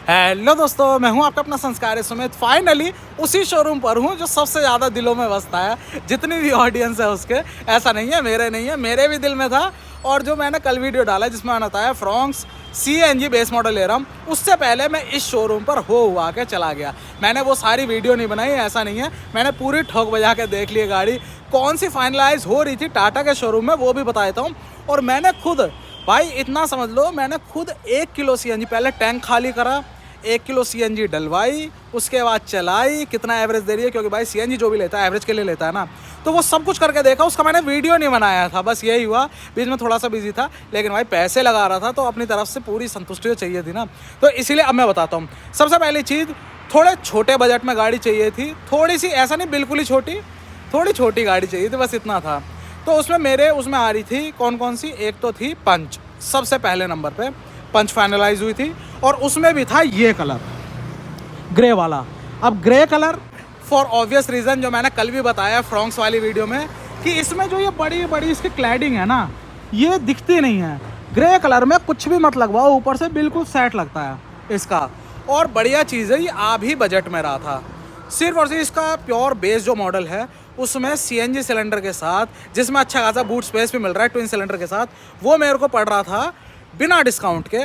Hello दोस्तों, मैं हूं आपका अपना संस्कारी सुमित। फाइनली उसी शोरूम पर हूं जो सबसे ज़्यादा दिलों में बसता है। जितनी भी ऑडियंस है उसके, ऐसा नहीं है मेरे नहीं है, मेरे भी दिल में था। और जो मैंने कल वीडियो डाला जिसमें मैंने बताया फ्रॉन्क्स CNG बेस मॉडल ले रहा हूँ, उससे पहले मैं इस शोरूम पर हो हुआ के चला गया। मैंने वो सारी वीडियो नहीं बनाई, ऐसा नहीं है, मैंने पूरी ठोक बजा के देख ली गाड़ी कौन सी फाइनलाइज हो रही थी टाटा के शोरूम में, वो भी बता देता हूँ। और मैंने खुद, भाई इतना समझ लो, मैंने खुद 1 किलो CNG पहले टैंक खाली करा, 1 किलो CNG डलवाई, उसके बाद चलाई, कितना एवरेज दे रही है, क्योंकि भाई CNG जो भी लेता है एवरेज के लिए लेता है ना, तो वो सब कुछ करके देखा। उसका मैंने वीडियो नहीं बनाया था, बस यही हुआ, बीच में थोड़ा सा बिजी था, लेकिन भाई पैसे लगा रहा था तो अपनी तरफ से पूरी संतुष्टि चाहिए थी ना, तो इसीलिए अब मैं बताता हूँ। सबसे पहली चीज़, थोड़े छोटे बजट में गाड़ी चाहिए थी, थोड़ी सी, ऐसा नहीं बिल्कुल ही छोटी, थोड़ी छोटी गाड़ी चाहिए थी, बस इतना था। तो उसमें आ रही थी कौन कौन सी, एक तो थी पंच, सबसे पहले नंबर पे पंच फाइनलाइज हुई थी, और उसमें भी था ये कलर ग्रे वाला। अब grey colour for obvious reason, जो मैंने कल भी बताया फ्रॉन्क्स वाली वीडियो में, कि इसमें जो ये बड़ी बड़ी इसकी क्लैडिंग है ना, ये दिखती नहीं है। ग्रे कलर में कुछ भी मत लगवाओ, ऊपर से बिल्कुल सेट लगता है इसका। और बढ़िया चीज़ है, ये आ भी बजट में रहा था। सिर्फ और सिर्फ इसका प्योर बेस जो मॉडल है, उसमें CNG सिलेंडर के साथ, जिसमें अच्छा खासा बूट स्पेस भी मिल रहा है ट्विन सिलेंडर के साथ, वो मेरे को पड़ रहा था बिना डिस्काउंट के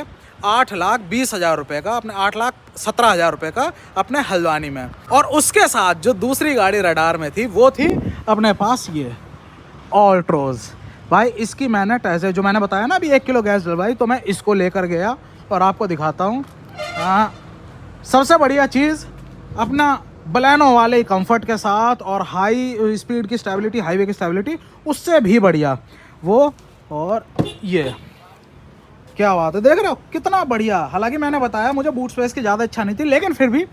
8,20,000 रुपये का, अपने 8,17,000 रुपये का अपने हल्द्वानी में। और उसके साथ जो दूसरी गाड़ी रडार में थी, वो थी अपने पास ये ऑल्ट्रोज। भाई इसकी मैंने टैसे, जो मैंने बताया ना अभी 1 किलो गैस डलवाई, तो मैं इसको लेकर गया और आपको दिखाता हूँ। हाँ, सबसे बढ़िया चीज़ अपना बलेनो वाले कंफर्ट के साथ, और हाई स्पीड की स्टेबिलिटी, हाईवे की स्टेबिलिटी उससे भी बढ़िया वो। और ये क्या बात है, देख रहे हो कितना बढ़िया। हालांकि मैंने बताया मुझे बूट स्पेस की ज़्यादा इच्छा नहीं थी, लेकिन फिर भी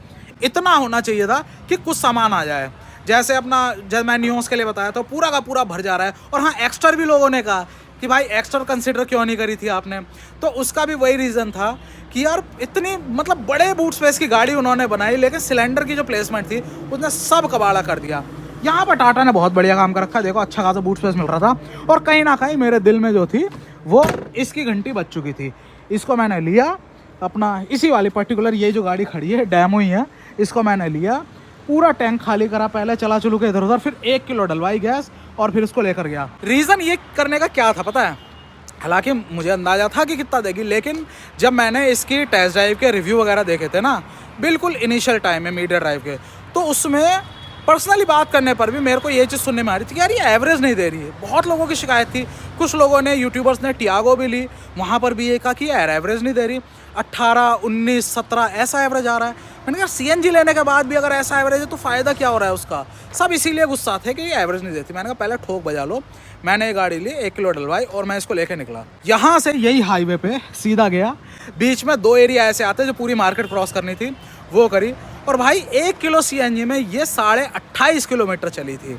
इतना होना चाहिए था कि कुछ सामान आ जाए। जैसे अपना, जब मैं न्यूज़ के लिए बताया तो पूरा का पूरा भर जा रहा है। और हाँ, एक्स्ट्रा भी लोगों ने कहा कि भाई एक्स्ट्रा कंसिडर क्यों नहीं करी थी आपने, तो उसका भी वही रीज़न था कि यार इतनी मतलब बड़े बूट स्पेस की गाड़ी उन्होंने बनाई, लेकिन सिलेंडर की जो प्लेसमेंट थी उसने सब कबाड़ा कर दिया। यहाँ पर टाटा ने बहुत बढ़िया काम कर रखा, देखो अच्छा खासा बूट स्पेस मिल रहा था। और कहीं ना कहीं मेरे दिल में जो थी वो इसकी घंटी बज चुकी थी। इसको मैंने लिया अपना, इसी वाली पर्टिकुलर, ये जो गाड़ी खड़ी है डेमो ही है, इसको मैंने लिया, पूरा टैंक खाली करा, पहले चला चलू के इधर उधर, फिर 1 किलो डलवाई गैस, और फिर उसको लेकर गया। रीज़न ये करने का क्या था पता है, हालांकि मुझे अंदाज़ा था कि कितना देगी, लेकिन जब मैंने इसकी टेस्ट ड्राइव के रिव्यू वगैरह देखे थे ना, बिल्कुल इनिशियल टाइम में मीडिया ड्राइव के, तो उसमें पर्सनली बात करने पर भी मेरे को ये चीज़ सुनने में आ रही थी कि यार ये एवरेज नहीं दे रही है। बहुत लोगों की शिकायत थी, कुछ लोगों ने, यूट्यूबर्स ने टियागो भी ली, वहाँ पर भी ये कहा कि यार एवरेज नहीं दे रही, 18, 19, 17 ऐसा एवरेज आ रहा है। मैंने कहा CNG लेने के बाद भी अगर ऐसा एवरेज है तो फ़ायदा क्या हो रहा है उसका। सब इसीलिए गुस्सा थे कि ये एवरेज नहीं देती। मैंने कहा पहले ठोक बजा लो। मैंने ये गाड़ी ली, 1 किलो डलवाई, और मैं इसको लेके निकला। यहाँ से यही हाईवे पे सीधा गया, बीच में 2 एरिया ऐसे आते जो पूरी मार्केट क्रॉस करनी थी, वो करी। और भाई 1 किलो CNG में ये 28.5 किलोमीटर चली थी।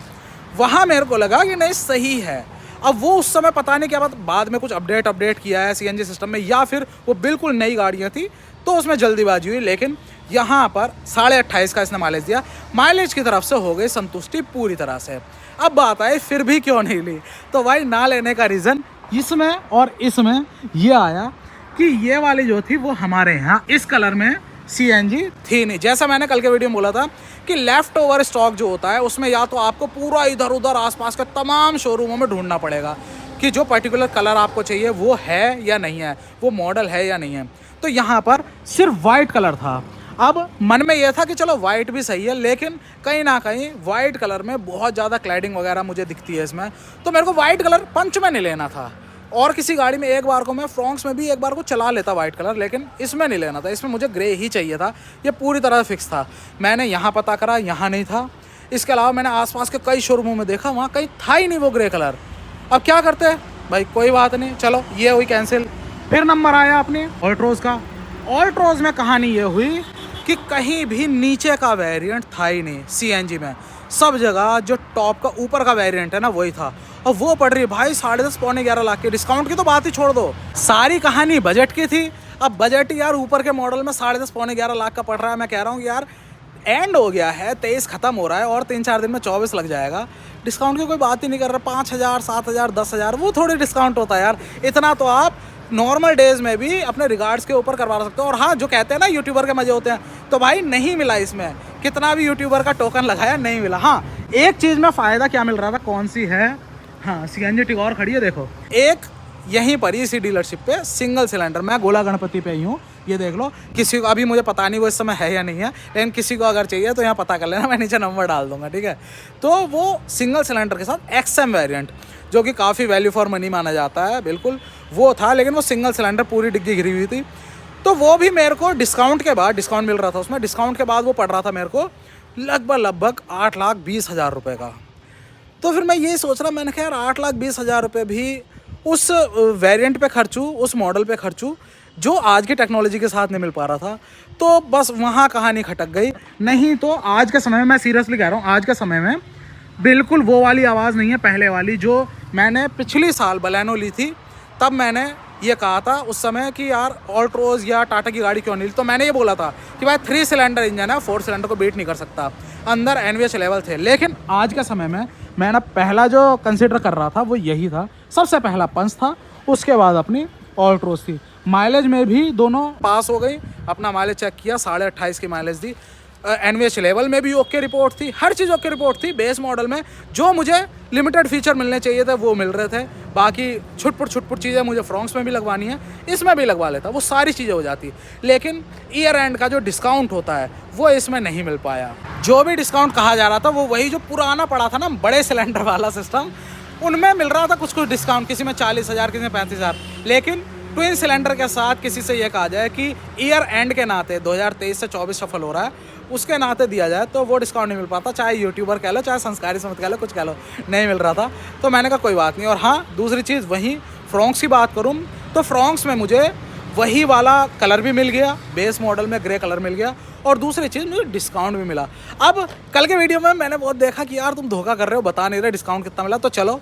वहाँ मेरे को लगा कि नहीं सही है। अब वो उस समय पता नहीं क्या बात, बाद में कुछ अपडेट किया है CNG सिस्टम में, या फिर वो बिल्कुल नई गाड़ियाँ थी तो उसमें जल्दीबाजी हुई। लेकिन यहाँ पर 28.5 का इसने माइलेज दिया। माइलेज की तरफ से हो गई संतुष्टि पूरी तरह से। अब बात आए फिर भी क्यों नहीं ली, तो भाई ना लेने का रीज़न इसमें और इसमें ये आया कि ये वाली जो थी वो हमारे यहाँ इस कलर में CNG थी नहीं। जैसा मैंने कल के वीडियो में बोला था कि लेफ़्ट ओवर स्टॉक जो होता है उसमें या तो आपको पूरा इधर उधर आसपास के तमाम शोरूमों में ढूंढना पड़ेगा कि जो पर्टिकुलर कलर आपको चाहिए वो है या नहीं है, वो मॉडल है या नहीं है। तो यहाँ पर सिर्फ वाइट कलर था। अब मन में यह था कि चलो वाइट भी सही है, लेकिन कहीं ना कहीं वाइट कलर में बहुत ज़्यादा क्लैडिंग वगैरह मुझे दिखती है इसमें, तो मेरे को वाइट कलर पंच में नहीं लेना था। और किसी गाड़ी में एक बार को, मैं फ्रॉन्क्स में भी एक बार को चला लेता वाइट कलर, लेकिन इसमें नहीं लेना था। इसमें मुझे ग्रे ही चाहिए था, ये पूरी तरह फिक्स था। मैंने यहाँ पता करा, यहाँ नहीं था। इसके अलावा मैंने आसपास के कई शोरूमों में देखा, वहाँ कहीं था ही नहीं वो ग्रे कलर। अब क्या करते हैं भाई, कोई बात नहीं, चलो ये हुई कैंसिल। फिर नंबर आया अपने ऑल्ट्रोज का। ऑल्ट्रोज में कहानी ये हुई कि कहीं भी नीचे का वेरिएंट था ही नहीं CNG में। सब जगह जो टॉप का ऊपर का वेरिएंट है ना, वही था। और वो पड़ रही है भाई 10.5 पौने 11 लाख की। डिस्काउंट की तो बात ही छोड़ दो, सारी कहानी बजट की थी। अब बजट यार ऊपर के मॉडल में 10.5 पौने 11 लाख का पड़ रहा है। मैं कह रहा हूँ कि यार एंड हो गया है, 23 ख़त्म हो रहा है और 3-4 दिन में 24 लग जाएगा। डिस्काउंट की कोई बात ही नहीं कर रहा। 5,000, 7,000, 10,000 वो थोड़ी डिस्काउंट होता है यार। इतना तो आप नॉर्मल डेज में भी अपने रिगार्ड्स के ऊपर करवा सकते हो। और हाँ, जो कहते हैं ना यूट्यूबर के मजे होते हैं, तो भाई नहीं मिला इसमें, कितना भी यूट्यूबर का टोकन लगाया नहीं मिला। हाँ, एक चीज़ में फ़ायदा क्या मिल रहा था, कौन सी है, हाँ CNG टिगोर खड़ी है देखो, एक यहीं पर इसी डीलरशिप पे सिंगल सिलेंडर, मैं गोला गणपति पे ही हूँ, ये देख लो। किसी को अभी मुझे पता नहीं वो इस समय है या नहीं है, लेकिन किसी को अगर चाहिए तो यहाँ पता कर लेना, मैं नीचे नंबर डाल दूंगा, ठीक है। तो वो सिंगल सिलेंडर के साथ XM वेरिएंट, जो कि काफ़ी वैल्यू फॉर मनी माना जाता है, बिल्कुल वो था। लेकिन वो सिंगल सिलेंडर पूरी डिग्गी घिरी हुई थी, तो वो भी मेरे को डिस्काउंट के बाद, डिस्काउंट मिल रहा था उसमें, डिस्काउंट के बाद वो पड़ रहा था मेरे को लगभग 8,20,000 रुपये का। तो फिर मैं ये सोच रहा, मैंने कहा यार 8,20,000 रुपये भी उस वेरिएंट पे खर्चूँ, उस मॉडल पे खर्चूँ जो आज की टेक्नोलॉजी के साथ नहीं मिल पा रहा था। तो बस वहाँ कहानी खटक गई। नहीं तो आज के समय में, मैं सीरियसली कह रहा हूँ, आज के समय में बिल्कुल वो वाली आवाज़ नहीं है पहले वाली, जो मैंने पिछली साल बलेनो ली थी, तब मैंने ये कहा था उस समय कि यार ऑल्ट्रोज या टाटा की गाड़ी क्यों नहीं ली। तो मैंने ये बोला था कि भाई 3 सिलेंडर इंजन है, 4 सिलेंडर को बीट नहीं कर सकता, अंदर NVH लेवल थे। लेकिन आज के समय में मैं ना पहला जो कंसिडर कर रहा था वो यही था, सबसे पहला पंच था, उसके बाद अपनी ऑल्ट्रोज थी। माइलेज में भी दोनों पास हो गई, अपना माइलेज चेक किया, 28.5 की माइलेज दी। NVH लेवल में भी ओके रिपोर्ट थी, हर चीज़ ओके रिपोर्ट थी। बेस मॉडल में जो मुझे लिमिटेड फीचर मिलने चाहिए थे वो मिल रहे थे, बाकी छुटपुट चीज़ें मुझे फ्रॉन्क्स में भी लगवानी है, इसमें भी लगवा लेता, वो सारी चीज़ें हो जाती। लेकिन ईयर एंड का जो डिस्काउंट होता है वो इसमें नहीं मिल पाया। जो भी डिस्काउंट कहा जा रहा था वो वही जो पुराना पड़ा था ना, बड़े सिलेंडर वाला सिस्टम, उनमें मिल रहा था कुछ डिस्काउंट, किसी में 40,000, किसी में 35,000। लेकिन ट्विन सिलेंडर के साथ किसी से ये कहा जाए कि ईयर एंड के नाते 2023 से 24 सफल हो रहा है, उसके नाते दिया जाए, तो वो डिस्काउंट नहीं मिल पाता। चाहे यूट्यूबर कह लो, चाहे संस्कारी समित कह लो, कुछ कह लो, नहीं मिल रहा था। तो मैंने कहा कोई बात नहीं। और हाँ, दूसरी चीज़, वहीं फ्रॉन्क्स की बात करूँ तो फ्रॉन्क्स में मुझे वही वाला कलर भी मिल गया, बेस मॉडल में ग्रे कलर मिल गया, और दूसरी चीज़ मुझे डिस्काउंट भी मिला। अब कल के वीडियो में मैंने बहुत देखा कि यार तुम धोखा कर रहे हो, बता नहीं रहे डिस्काउंट कितना मिला। तो चलो,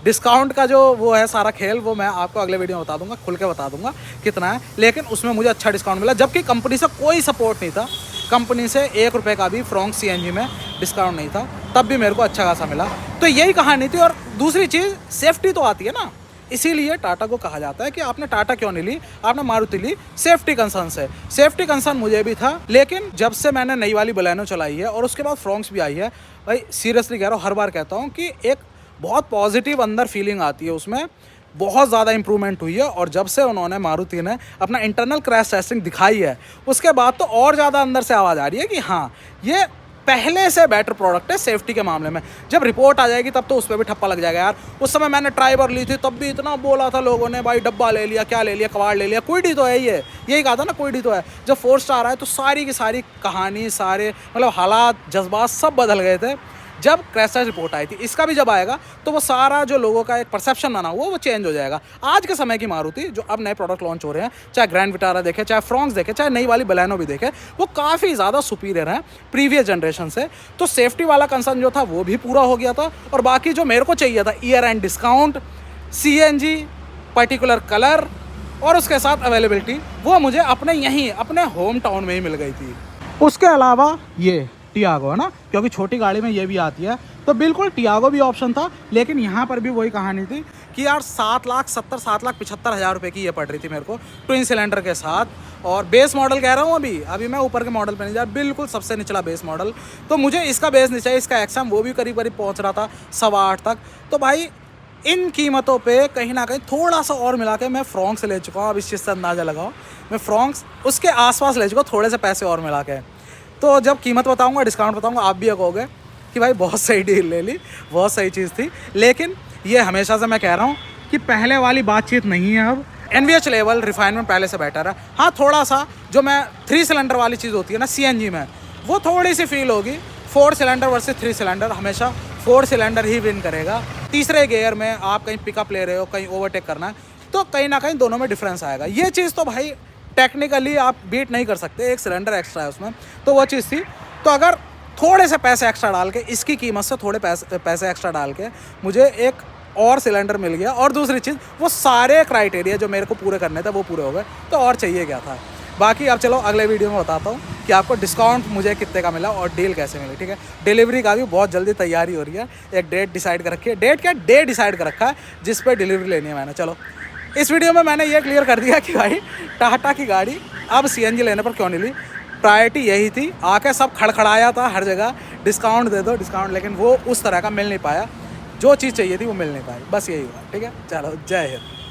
डिस्काउंट का जो वो है सारा खेल, वो मैं आपको अगले वीडियो में बता दूंगा, खुल के बता दूंगा कितना है। लेकिन उसमें मुझे अच्छा डिस्काउंट मिला, जबकि कंपनी से कोई सपोर्ट नहीं था, कंपनी से 1 रुपये का भी फ्रॉन्क्स CNG में डिस्काउंट नहीं था, तब भी मेरे को अच्छा खासा मिला। तो यही कहानी थी। और दूसरी चीज़, सेफ्टी तो आती है ना, इसीलिए टाटा को कहा जाता है कि आपने टाटा क्यों नहीं ली, आपने मारुति ली सेफ्टी कंसर्न से। सेफ्टी कंसर्न मुझे भी था, लेकिन जब से मैंने नई वाली बलेनो चलाई है और उसके बाद फ्रॉन्क्स भी आई है, भाई सीरियसली कह रहा हूँ, हर बार कहता हूँ कि एक बहुत पॉजिटिव अंदर फीलिंग आती है, उसमें बहुत ज़्यादा इंप्रूवमेंट हुई है। और जब से उन्होंने, मारुति ने अपना इंटरनल क्रैश टेस्टिंग दिखाई है, उसके बाद तो और ज़्यादा अंदर से आवाज़ आ रही है कि हाँ, ये पहले से बेटर प्रोडक्ट है सेफ्टी के मामले में। जब रिपोर्ट आ जाएगी तब तो उस पर भी ठप्पा लग जाएगा यार। उस समय मैंने ट्राइबर ली थी, तब भी इतना बोला था लोगों ने, भाई डब्बा ले लिया, क्या ले लिया, कबाड़ ले लिया, क्विडी तो है, ये यही कहा था ना, क्विडी तो है। जब 4 स्टार आया तो सारी की सारी कहानी, सारे मतलब हालात, जज्बात सब बदल गए थे जब क्रैश टेस्ट रिपोर्ट आई थी। इसका भी जब आएगा तो वो सारा जो लोगों का एक परसेप्शन बना हुआ वो चेंज हो जाएगा। आज के समय की मारुति जो अब नए प्रोडक्ट लॉन्च हो रहे हैं, चाहे ग्रैंड विटारा देखे, चाहे फ्रॉन्क्स देखे, चाहे नई वाली बलेनो भी देखे, वो काफ़ी ज़्यादा सुपीरियर है प्रीवियस जनरेशन से। तो सेफ्टी वाला कंसर्न जो था वो भी पूरा हो गया था, और बाकी जो मेरे को चाहिए था, year and discount, CNG, particular colour और उसके साथ अवेलेबिलिटी, वो मुझे अपने यहीं अपने होम टाउन में ही मिल गई थी। उसके अलावा ये टियागो है ना, क्योंकि छोटी गाड़ी में ये भी आती है, तो बिल्कुल टियागो भी ऑप्शन था। लेकिन यहाँ पर भी वही कहानी थी कि यार 7,75,000 रुपये की ये पड़ रही थी मेरे को, ट्विन सिलेंडर के साथ। और बेस मॉडल कह रहा हूँ, अभी मैं ऊपर के मॉडल पे नहीं जा, बिल्कुल सबसे निचला बेस मॉडल। तो मुझे इसका बेस नहीं चाहिए, इसका XM वो भी करीब पहुँच रहा था 8.25 तक। तो भाई इन कीमतों पे कहीं ना कहीं थोड़ा सा और मिला के मैं फ्रॉन्क्स ले चुका हूँ। अब इस चीज़ से अंदाज़ा लगाओ, मैं फ्रॉन्क्स उसके आसपास ले चुका हूँ, थोड़े से पैसे और मिला के। तो जब कीमत बताऊंगा, डिस्काउंट बताऊंगा, आप भी कहोगे कि भाई बहुत सही डील ले ली, बहुत सही चीज़ थी। लेकिन ये हमेशा से मैं कह रहा हूँ कि पहले वाली बातचीत नहीं है। अब NVH लेवल रिफाइनमेंट पहले से बेटर है। हाँ, थोड़ा सा जो मैं 3 सिलेंडर वाली चीज़ होती है ना CNG में, वो थोड़ी सी फील होगी। 4 सिलेंडर वर्सेस 3 सिलेंडर, हमेशा 4 सिलेंडर ही विन करेगा। तीसरे गियर में आप कहीं पिकअप ले रहे हो, कहीं ओवरटेक करना है, तो कहीं ना कहीं दोनों में डिफरेंस आएगा। ये चीज़ तो भाई टेक्निकली आप बीट नहीं कर सकते, 1 सिलेंडर एक्स्ट्रा है उसमें, तो वो चीज़ थी। तो अगर थोड़े से पैसे एक्स्ट्रा डाल के, इसकी कीमत से थोड़े पैसे एक्स्ट्रा डाल के मुझे एक और सिलेंडर मिल गया, और दूसरी चीज़ वो सारे क्राइटेरिया जो मेरे को पूरे करने थे वो पूरे हो गए, तो और चाहिए क्या था। बाकी अब चलो अगले वीडियो में बताता हूँ कि आपको डिस्काउंट मुझे कितने का मिला और डील कैसे मिली, ठीक है। डिलीवरी का भी बहुत जल्दी तैयारी हो रही है, एक डेट डिसाइड कर रखी है, डेट क्या, डे डिसाइड कर रखा है जिस पर डिलीवरी लेनी है मैंने। चलो इस वीडियो में मैंने ये क्लियर कर दिया कि भाई टाटा की गाड़ी अब CNG लेने पर क्यों नहीं ली। प्रायोरिटी यही थी, आके सब खड़खड़ाया था हर जगह, डिस्काउंट दे दो डिस्काउंट, लेकिन वो उस तरह का मिल नहीं पाया, जो चीज़ चाहिए थी वो मिल नहीं पाई, बस यही हुआ। ठीक है, चलो जय हिंद।